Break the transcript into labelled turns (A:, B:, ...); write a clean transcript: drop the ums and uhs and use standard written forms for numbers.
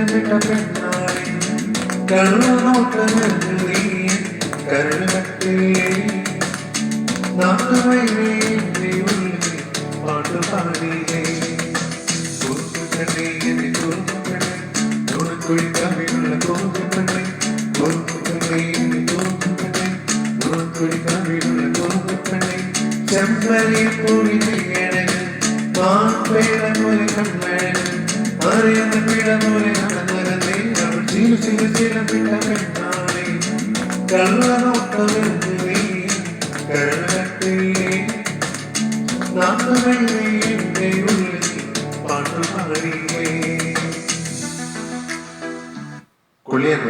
A: ചിലവിട്ട പെണ്ണാളെ കണ്ണുനോട്ടമെന്ന് നീ കരുണത്തില്ലേ നാട്ടുവൈകി ഉള്ളിൽ പാട്ടുപാടിയില്ലേ കുറുക്കുപെണ്ണേ എന്റെ കുറുക്കുപെണ്ണേ നുണക്കുഴിക്കവിയുള്ള കുറുക്കുപെണ്ണേ കുറുക്കുപെണ്ണേ എന്റെ കുറുക്കുപെണ്ണേ നുണക്കുഴിക്കവിയുള്ള കുറുക്കുപെണ്ണേ ചെമ്പരി പൂവിനഴക് മാൻപേട കണ്ണഴക് അറിയുന്ന പിടമൂലെ നടന്നകത്തെ അവൾ ചില ചില ചില പിട പെണ്ണാളെ കള്ളനോട്ടമെന്ന് നീ കരുണത്തില്ലേ നാട്ടുവൈകി എന്റെ ഉള്ളിൽ പാട്ടുപാടിയില്ലേ. കുളിയൻ